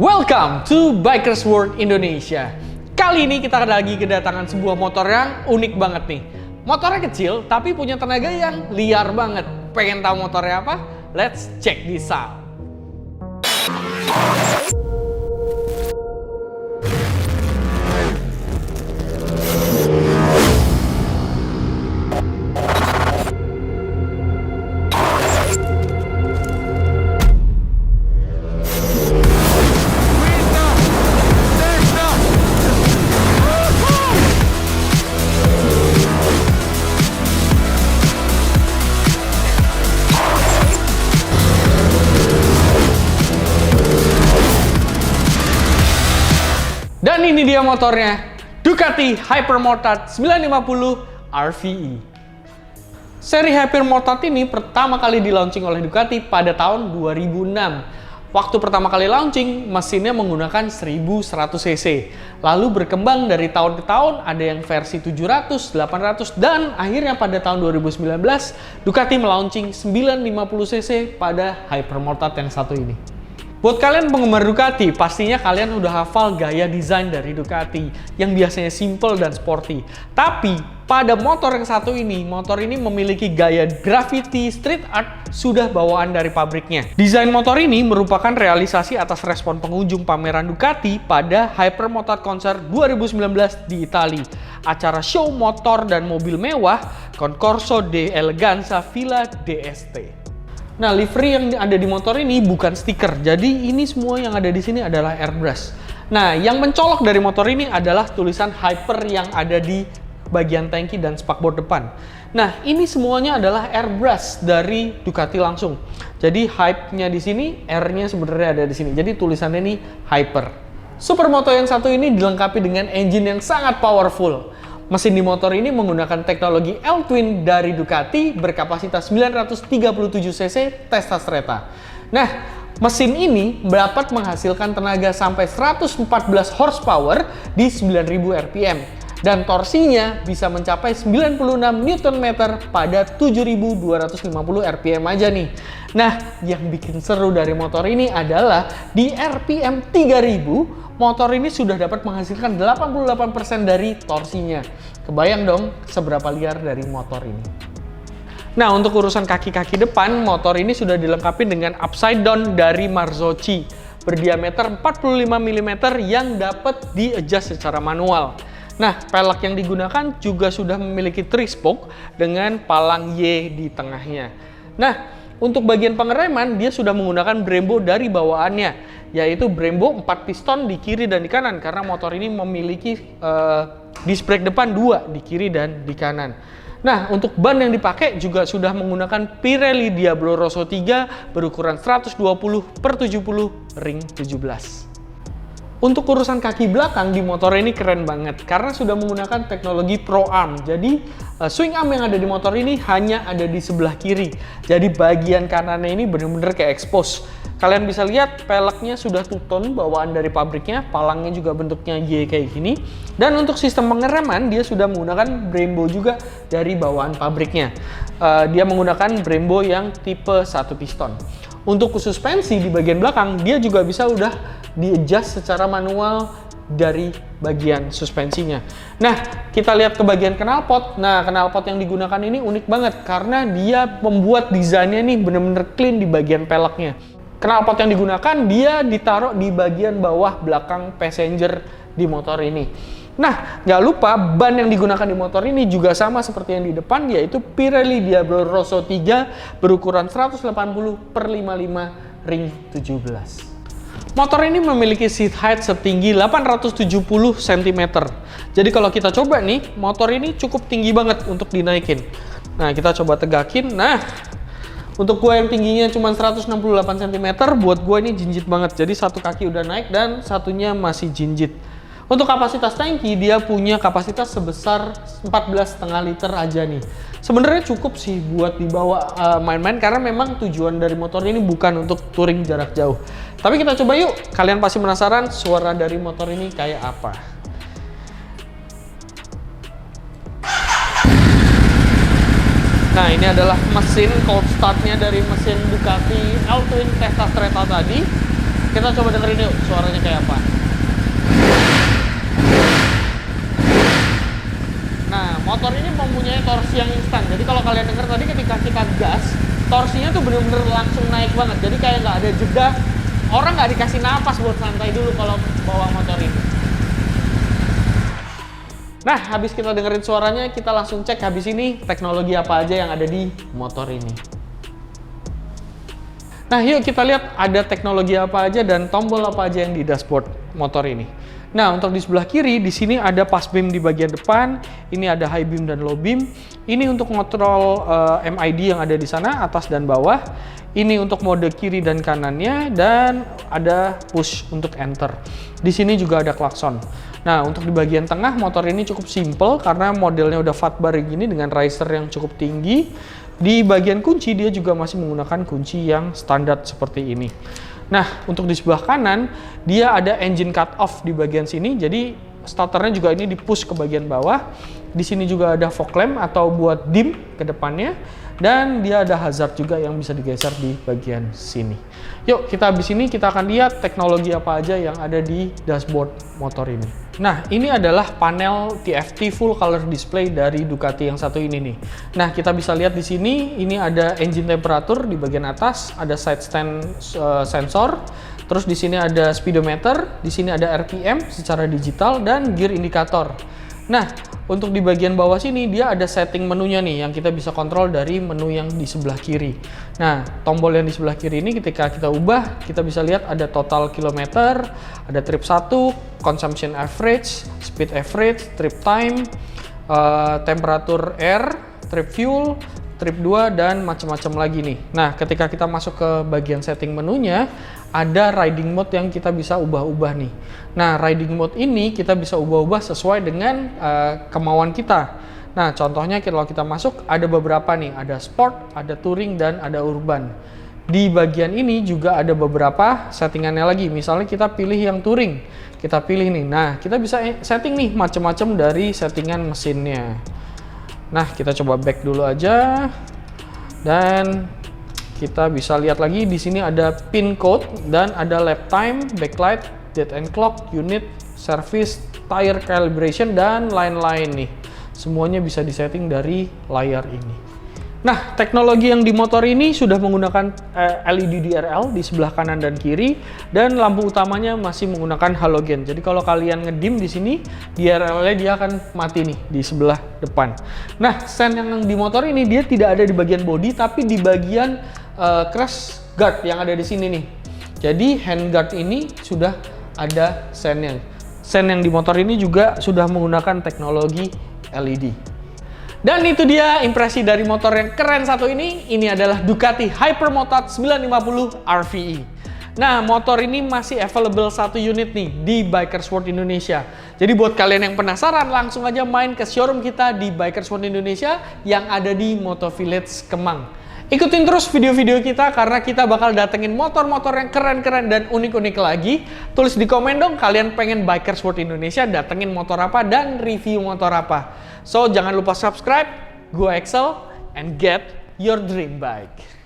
Welcome to Bikers World Indonesia. Kali ini kita lagi kedatangan sebuah motor yang unik banget nih. Motornya kecil tapi punya tenaga yang liar banget. Pengen tahu motornya apa? Let's check this out. Dan ini dia motornya, Ducati Hypermotard 950 RVE. Seri Hypermotard ini pertama kali di-launching oleh Ducati pada tahun 2006. Waktu pertama kali launching, mesinnya menggunakan 1100 cc. Lalu berkembang dari tahun ke tahun, ada yang versi 700, 800, dan akhirnya pada tahun 2019, Ducati melaunching 950 cc pada Hypermotard yang satu ini. Buat kalian penggemar Ducati, pastinya kalian udah hafal gaya desain dari Ducati yang biasanya simple dan sporty. Tapi pada motor yang satu ini, motor ini memiliki gaya graffiti street art sudah bawaan dari pabriknya. Desain motor ini merupakan realisasi atas respon pengunjung pameran Ducati pada Hypermotard Concert 2019 di Italia. Acara show motor dan mobil mewah Concorso de Eleganza Villa d'Este. Nah, livery yang ada di motor ini bukan stiker, jadi ini semua yang ada di sini adalah airbrush. Nah, yang mencolok dari motor ini adalah tulisan Hyper yang ada di bagian tangki dan spakbor depan. Nah, ini semuanya adalah airbrush dari Ducati langsung. Jadi hype-nya di sini, R-nya sebenarnya ada di sini. Jadi tulisannya ini Hyper. Supermoto yang satu ini dilengkapi dengan engine yang sangat powerful. Mesin di motor ini menggunakan teknologi L-Twin dari Ducati berkapasitas 937 cc Testa Stretta. Nah, mesin ini dapat menghasilkan tenaga sampai 114 horsepower di 9000 rpm dan torsinya bisa mencapai 96 Nm pada 7250 rpm aja nih. Nah, yang bikin seru dari motor ini adalah di rpm 3000 motor ini sudah dapat menghasilkan 88% dari torsinya. Kebayang dong seberapa liar dari motor ini. Nah, untuk urusan kaki-kaki depan, motor ini sudah dilengkapi dengan upside down dari Marzocchi berdiameter 45 mm yang dapat di-adjust secara manual. Nah, pelek yang digunakan juga sudah memiliki 3-spoke dengan palang Y di tengahnya. Nah, untuk bagian pengereman, dia sudah menggunakan Brembo dari bawaannya, yaitu Brembo 4 piston di kiri dan di kanan, karena motor ini memiliki disc brake depan 2 di kiri dan di kanan. Nah, untuk ban yang dipakai juga sudah menggunakan Pirelli Diablo Rosso 3 berukuran 120/70 ring 17. Untuk urusan kaki belakang di motor ini keren banget karena sudah menggunakan teknologi Pro Arm. Jadi swing arm yang ada di motor ini hanya ada di sebelah kiri. Jadi bagian kanannya ini benar-benar kayak expose. Kalian bisa lihat peleknya sudah two-tone bawaan dari pabriknya, palangnya juga bentuknya Y kayak gini. Dan untuk sistem pengereman dia sudah menggunakan Brembo juga dari bawaan pabriknya. Dia menggunakan Brembo yang tipe 1 piston. Untuk suspensi di bagian belakang, dia juga bisa udah di-adjust secara manual dari bagian suspensinya. Nah, kita lihat ke bagian knalpot. Nah, knalpot yang digunakan ini unik banget karena dia membuat desainnya nih bener-bener clean di bagian peleknya. Knalpot yang digunakan, dia ditaruh di bagian bawah belakang passenger di motor ini. Nah, nggak lupa ban yang digunakan di motor ini juga sama seperti yang di depan, yaitu Pirelli Diablo Rosso 3 berukuran 180/55 ring 17. Motor ini memiliki seat height setinggi 870 cm. Jadi kalau kita coba nih, motor ini cukup tinggi banget untuk dinaikin. Nah, kita coba tegakin. Nah, untuk gue yang tingginya cuma 168 cm, buat gue ini jinjit banget. Jadi satu kaki udah naik dan satunya masih jinjit. Untuk kapasitas tangki, dia punya kapasitas sebesar 14,5 liter aja nih. Sebenarnya cukup sih buat dibawa main-main karena memang tujuan dari motor ini bukan untuk touring jarak jauh. Tapi kita coba yuk, kalian pasti penasaran suara dari motor ini kayak apa. Nah, ini adalah mesin cold startnya dari mesin Ducati L-Twin Testa Stretta tadi. kita coba dengerin yuk suaranya kayak apa. Nah, motor ini mempunyai torsi yang instan. Jadi kalau kalian dengar tadi ketika kita gas, torsinya tuh bener-bener langsung naik banget. Jadi kayak nggak ada jeda, orang nggak dikasih napas buat santai dulu kalau bawa motor ini. Nah, habis kita dengerin suaranya, kita langsung cek habis ini teknologi apa aja yang ada di motor ini. Nah, yuk kita lihat ada teknologi apa aja dan tombol apa aja yang di dashboard motor ini. Nah, untuk di sebelah kiri, di sini ada pass beam di bagian depan, ini ada high beam dan low beam. Ini untuk ngontrol MID yang ada di sana, atas dan bawah. Ini untuk mode kiri dan kanannya, dan ada push untuk enter. Di sini juga ada klakson. Nah, untuk di bagian tengah, motor ini cukup simple karena modelnya udah fat bar gini dengan riser yang cukup tinggi. Di bagian kunci, dia juga masih menggunakan kunci yang standar seperti ini. Nah, untuk di sebelah kanan, dia ada engine cut off di bagian sini. Jadi, starternya juga ini di-push ke bagian bawah. Di sini juga ada fog lamp atau buat dim ke depannya. Dan dia ada hazard juga yang bisa digeser di bagian sini. Yuk, kita habis ini kita akan lihat teknologi apa aja yang ada di dashboard motor ini. Nah, ini adalah panel TFT full color display dari Ducati yang satu ini nih. Nah, kita bisa lihat di sini, ini ada engine temperature di bagian atas, ada side stand sensor, terus di sini ada speedometer, di sini ada RPM secara digital dan gear indicator. Nah, untuk di bagian bawah sini dia ada setting menunya nih yang kita bisa kontrol dari menu yang di sebelah kiri. Nah, tombol yang di sebelah kiri ini ketika kita ubah, kita bisa lihat ada total kilometer, ada trip 1, consumption average, speed average, trip time, temperatur air, trip fuel, trip 2, dan macam-macam lagi nih. Nah, ketika kita masuk ke bagian setting menunya, ada riding mode yang kita bisa ubah-ubah nih. Nah, riding mode ini kita bisa ubah-ubah sesuai dengan kemauan kita. Nah, contohnya kalau kita masuk ada beberapa nih, ada sport, ada touring, dan ada urban. Di bagian ini juga ada beberapa settingannya lagi. Misalnya kita pilih yang touring, kita pilih nih. Nah, kita bisa setting nih macam-macam dari settingan mesinnya. Nah, kita coba back dulu aja. Dan kita bisa lihat lagi di sini ada pin code dan ada lap time, backlight, date and clock, unit, service, tire calibration, dan lain-lain nih. Semuanya bisa disetting dari layar ini. Nah, teknologi yang di motor ini sudah menggunakan LED DRL di sebelah kanan dan kiri, dan lampu utamanya masih menggunakan halogen. Jadi kalau kalian ngedim di sini, DRL-nya dia akan mati nih di sebelah depan. Nah, sen yang di motor ini dia tidak ada di bagian bodi, tapi di bagian crash guard yang ada di sini nih. Jadi handguard ini sudah ada sennya. Sen yang di motor ini juga sudah menggunakan teknologi LED. Dan itu dia impresi dari motor yang keren satu ini. Ini adalah Ducati Hypermotard 950 RVE. Nah, motor ini masih available satu unit nih di Bikers World Indonesia. Jadi buat kalian yang penasaran, langsung aja main ke showroom kita di Bikers World Indonesia yang ada di Moto Village Kemang. Ikutin terus video-video kita karena kita bakal datengin motor-motor yang keren-keren dan unik-unik lagi. Tulis di komen dong kalian pengen Bikers World Indonesia datengin motor apa dan review motor apa. So, jangan lupa subscribe, gue Excel, and get your dream bike.